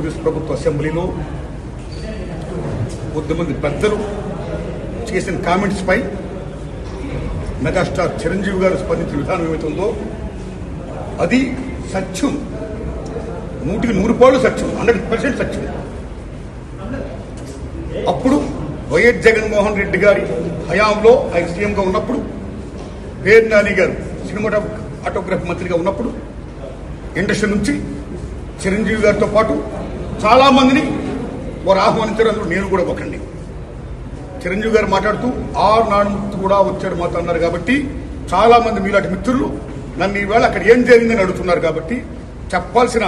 ఆంధ్రప్రదేశ్ ప్రభుత్వ అసెంబ్లీలో కొద్దిమంది పెద్దలు చేసిన కామెంట్స్ పై మెగాస్టార్ చిరంజీవి గారు స్పందించిన విధానం ఏమైతుందో అది సత్యం, 100% సత్యం, 100% సత్యం. అప్పుడు వైఎస్ జగన్మోహన్ రెడ్డి గారి హయాంలో ఆయన సీఎంగా ఉన్నప్పుడు, పేరు నాని గారు సినిమాటోగ్రఫీ మంత్రిగా ఉన్నప్పుడు ఇండస్ట్రీ నుంచి చిరంజీవి గారితో పాటు చాలా మందిని వారు ఆహ్వానించారు. అందులో నేను కూడా ఒకండి. చిరంజీవి గారు మాట్లాడుతూ నానుమూర్తి కూడా వచ్చాడు మాతో అన్నారు. కాబట్టి చాలా మంది మీలాంటి మిత్రులు నన్ను ఈవేళ అక్కడ ఏం జరిగిందని అడుగుతున్నారు. కాబట్టి చెప్పాల్సిన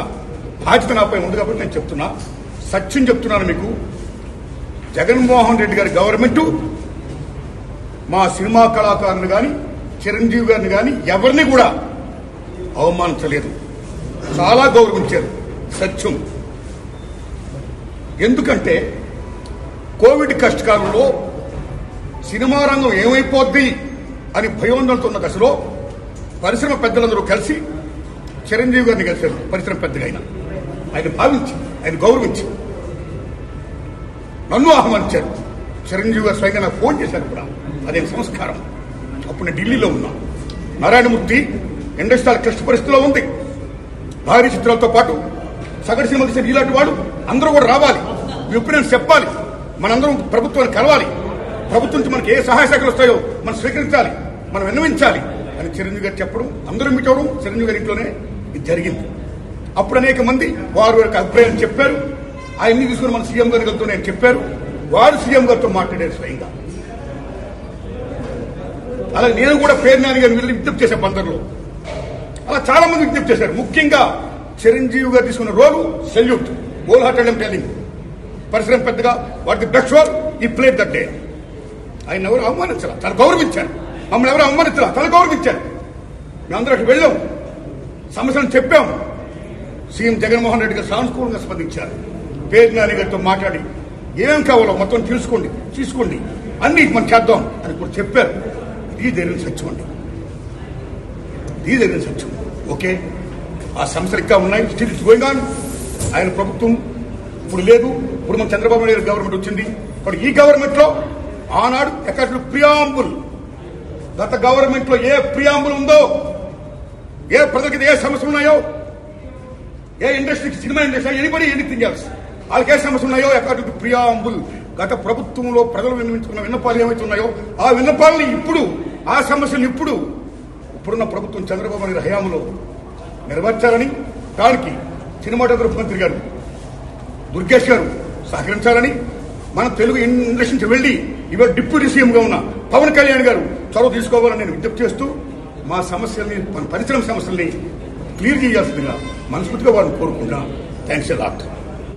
బాధ్యత నాపై ఉంది. కాబట్టి నేను చెప్తున్నా, సత్యం చెప్తున్నాను మీకు. జగన్మోహన్ రెడ్డి గారి గవర్నమెంట్ మా సినిమా కళాకారులు కానీ చిరంజీవి గారిని కానీ ఎవరిని కూడా అవమానించలేదు, చాలా గౌరవించారు. సత్యం. ఎందుకంటే కోవిడ్ కష్టకాలంలో సినిమా రంగం ఏమైపోద్ది అని భయోందనతో ఉన్న దశలో పరిశ్రమ పెద్దలందరూ కలిసి చిరంజీవి గారిని కలిశారు. పరిశ్రమ పెద్దగా ఆయన భావించి, ఆయన గౌరవించి నన్ను ఆహ్వానించారు. చిరంజీవి గారు స్వయంగా నాకు ఫోన్ చేశారు కూడా. అదే సంస్కారం. అప్పుడు నేను ఢిల్లీలో ఉన్నా. నారాయణమూర్తి ఇండస్ట్రీ క్లిష్ట పరిస్థితిలో ఉంది. భారీ చిత్రాలతో పాటు సగటు సినిమా తీసిన ఇలాంటి వాడు అందరూ కూడా రావాలి, మీ ఒపీనియన్స్ చెప్పాలి, మనందరం ప్రభుత్వాన్ని కలవాలి, ప్రభుత్వం నుంచి మనకి ఏ సహాయ శాఖలు వస్తాయో మనం స్వీకరించాలి, మనం విన్నవించాలి అని చిరంజీవి గారు చెప్పడం, అందరూ మీట్ అవడం చిరంజీవి గారి ఇంట్లోనే ఇది జరిగింది. అప్పుడు అనేక మంది వారి యొక్క అభిప్రాయం చెప్పారు. ఆయన్ని తీసుకుని మన సీఎం గారితో నేను చెప్పారు. వారు సీఎం గారితో మాట్లాడారు స్వయంగా. అలా నేను కూడా పేరు నాని గారిని వెళ్ళి విజ్ఞప్తి చేశాను బందర్లో. అలా చాలా మంది విజ్ఞప్తి చేశారు. ముఖ్యంగా చిరంజీవి గారు తీసుకున్న రోలు సెల్యూట్, హోల్ హార్టెడ్ టెలింగ్. పరిశ్రమ పెద్దగా వాటి బెస్ట్ రోల్ ఈ ప్లేట్ దట్ డే. ఆయన ఎవరు అవమానించాల, తను గౌరవించారు. మమ్మల్ని ఎవరు అవమానించాల, తను గౌరవించారు. మేమందరూ అటు వెళ్ళాం, సమస్యలను చెప్పాం. సీఎం జగన్మోహన్ రెడ్డి గారు సానుకూలంగా స్పందించారు. పేరు నాని గారితో మాట్లాడి ఏం కావాలో మొత్తం తీసుకోండి, అన్ని మనం చేద్దాం అని కూడా చెప్పారు. ఇది జరిగిన సత్యం అండి, ఇది జరిగిన సత్యం. ఓకే, ఆ సమస్యలు ఇంకా ఉన్నాయి. Still it's going on. ఆయన ప్రభుత్వం ఇప్పుడు లేదు. ఇప్పుడు మన చంద్రబాబు నాయుడు గవర్నమెంట్ వచ్చింది. ఇప్పుడు ఈ గవర్నమెంట్ లో ఆనాడు ఎక్కడ ప్రియాంబుల్, గత గవర్నమెంట్ లో ఏ ప్రియాంబుల్ ఉందో, ఏ ప్రజలకి ఏ సమస్యలు ఉన్నాయో, ఏ ఇండస్ట్రీకి, cinema industry, anybody anything else, వాళ్ళకి ఏ సమస్యలు ఉన్నాయో అకార్డింగ్ టు ప్రియాంబుల్ గత ప్రభుత్వంలో ప్రజలు విన్నవించుకున్న విన్నపాలు ఏమైతే ఉన్నాయో ఆ విన్నపాలని ఇప్పుడు, ఆ సమస్యలు ఇప్పుడున్న ప్రభుత్వం చంద్రబాబు నాయుడు హయాంలో నెరవేర్చాలని, దానికి సినిమాటోగ్రఫీ మంత్రి గారు దుర్గేష్ గారు సహకరించాలని, మన తెలుగు ఇండస్ట్రీ వెళ్లి ఇవాళ డిప్యూటీ సీఎంగా ఉన్న పవన్ కళ్యాణ్ గారు చొరవ తీసుకోవాలని నేను విజ్ఞప్తి చేస్తూ మా సమస్యల్ని, మన పరిశ్రమ సమస్యల్ని క్లియర్ చేయాల్సిందిగా మనస్ఫూర్తిగా వారిని కోరుకుంటున్నాను. Thanks a lot.